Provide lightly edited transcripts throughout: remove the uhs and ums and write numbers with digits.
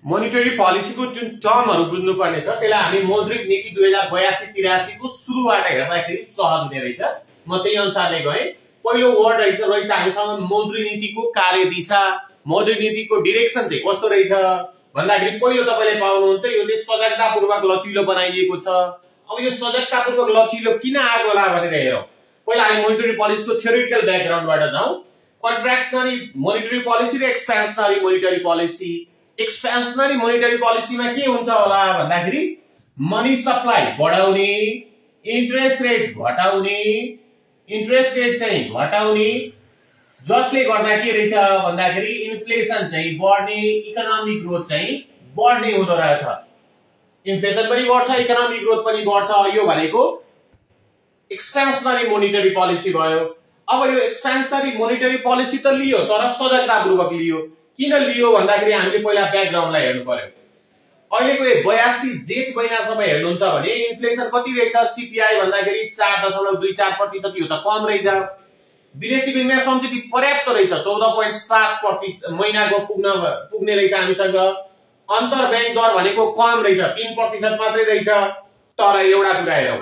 Monetary पोलिसीको जुन टर्महरु बुझ्नु पर्ने छ त्यसलाई हामी मौद्रिक नीति 2082-83 को सुरुबाट हेर्दाखेरि सहज हुने रहेछ। म त्यही अनुसारले गए। पहिलो वर्ड रहेछ हामीसँग मौद्रिक नीतिको कार्यदिशा, मौद्रिक नीतिको डाइरेक्सन चाहिँ कस्तो रहेछ भन्दाखेरि पहिलो तपाईले पाउनुहुन्छ यो चाहिँ सजगतापूर्वक लचिलो बनाइएको छ। अब यो सजगतापूर्वक लचिलो किन आएको होला भनेर हेरौं। पहिला हामी मोनिटरी पोलिसीको थ्योरेटिकल ब्याकग्राउन्डबाट जाउँ। कन्ट्र्याक्सनरी मोनिटरी पोलिसी र एक्सपेन्सनरी मोनिटरी पोलिसी। एक्सपेन्सनरी मोनिटरी पोलिसीमा के हुन्छ होला भन्दाखेरि मनी सप्लाई बढाउने, इन्ट्रेस्ट रेट घटाउने, इन्ट्रेस्ट रेट चाहिँ घटाउने, जसले गर्दा के रहेछ भन्दाखेरि इन्फ्लेसन चाहिँ बढ्ने, इकोनोमिक ग्रोथ चाहिँ बढ्ने हुँदो रहेछ। इन्फ्लेसन पनि बढ्छ, इकोनोमिक ग्रोथ पनि बढ्छ। यो भनेको एक्सपेन्सनरी मोनिटरी पोलिसी भयो। अब यो एक्सपेन्सनरी मोनिटरी पोलिसी त लियो तर सजगतापूर्वक लियो। किन लियो भन्दाखेरि हामीले पहिला ब्याकग्राउन्डलाई हेर्नु पर्यो। अहिलेको 82 जेठ महिनासम्म हेर्नुहुन्छ भने इन्फ्लेसन कति रहेछ सीपीआई भन्दाखेरि 4.24% यो त कम रहेछ। विदेशी विनिमय संचित पर्याप्त रहेछ 14.7% महिनाको पुग्ने रहेछ हामीसँग। अन्तर बैंक दर भनेको कम रहेछ 3% मात्रै रहेछ। तर एउटा कुरा हेरौं,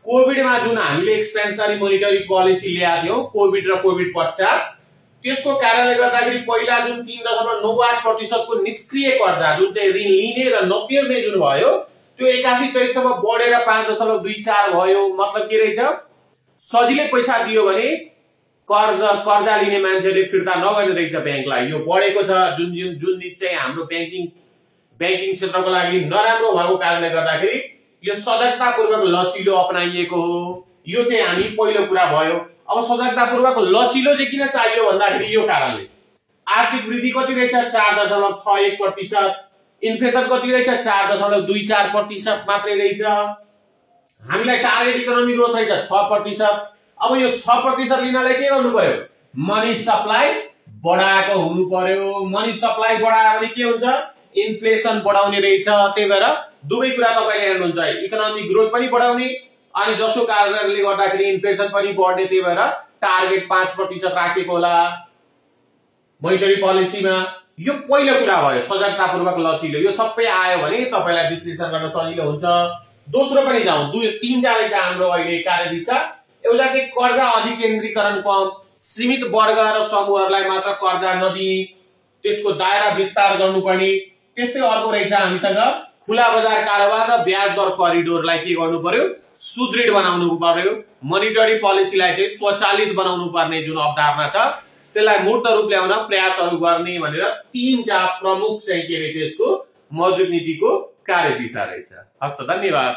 कोभिडमा जुन हामीले एक्सपेन्सनरी मोनिटरी पोलिसी ल्याएको थियौं कोभिड र कोभिड पश्चात, त्यसको कारणले गर्दाखेरि पहिला जुन 3.98% को निष्क्रिय कर्जा जुन चाहिँ ऋण लिने र नतिर्ने जुन भयो त्यो 81 चैतसम्म बढेर 5.24 भयो। मतलब के रहेछ, सजिलै पैसा दियो भने कर्जा लिने मान्छेले फिर्ता नगर्ने रहेछ ब्याङ्कलाई। यो बढेको छ जुन चाहिँ हाम्रो बैंकिङ क्षेत्रको लागि नराम्रो भएको कारणले गर्दाखेरि यो सजगतापूर्वक लचिलो अपनाइएको हो। यो चाहिँ हामी पहिलो कुरा भयो। अब सजगतापूर्वक लचिलो चाहिँ किन चाहियो भन्दाखेरि यो कारणले आर्थिक वृद्धि कति रहेछ 4.61%, इन्फ्लेसन कति रहेछ 4.24% मात्रै रहेछ। हामीलाई टार्गेट इकोनोमिक ग्रोथ रहेछ 6%। अब यो 6% लिनलाई के गर्नु पर्यो, मनी सप्लाई बढाएको हुनु पर्यो। मनी सप्लाई बढायो भने के हुन्छ, इन्फ्लेसन बढाउने रहेछ। त्यही भएर दुवै कुरा तपाईले हेर्नुहुन्छ, इकोनोमिक ग्रोथ पनि बढाउने अनि जसको कारणले गर्दाखेरि इन्फ्लेसन पनि बढ्ने। त्यही भएर टार्गेट 5% राखेको होला मोनिटरी पोलिसीमा। यो पहिलो कुरा भयो सजगतापूर्वक लचिलो। यो सबै आयो भने तपाईलाई विश्लेषण गर्न सजिलो हुन्छ। दोस्रो पनि जाउँ, तीनटा रहेछ हाम्रो अहिले कार्यदिशा। एउटा चाहिँ कर्जा अधिकेन्द्रीकरण कम, सीमित वर्ग र समूहहरूलाई मात्र कर्जा नदिने, त्यसको दायरा विस्तार गर्नुपर्ने। त्यस्तै अर्को रहेछ हामीसँग खुला बजार कारोबार र ब्याज दर करिडोरलाई के गर्नु पर्यो, सुदृढ बनाउनु पर्यो। मोनिटरी पोलिसीलाई चाहिँ स्वचालित बनाउनु पर्ने जुन अवधारणा छ त्यसलाई मूर्त रूप ल्याउन प्रयासहरू गर्ने भनेर तीनटा प्रमुख चाहिँ के रहेछ यसको मौद्रिक नीतिको कार्यदिशा रहेछ। हस्त धन्यवाद।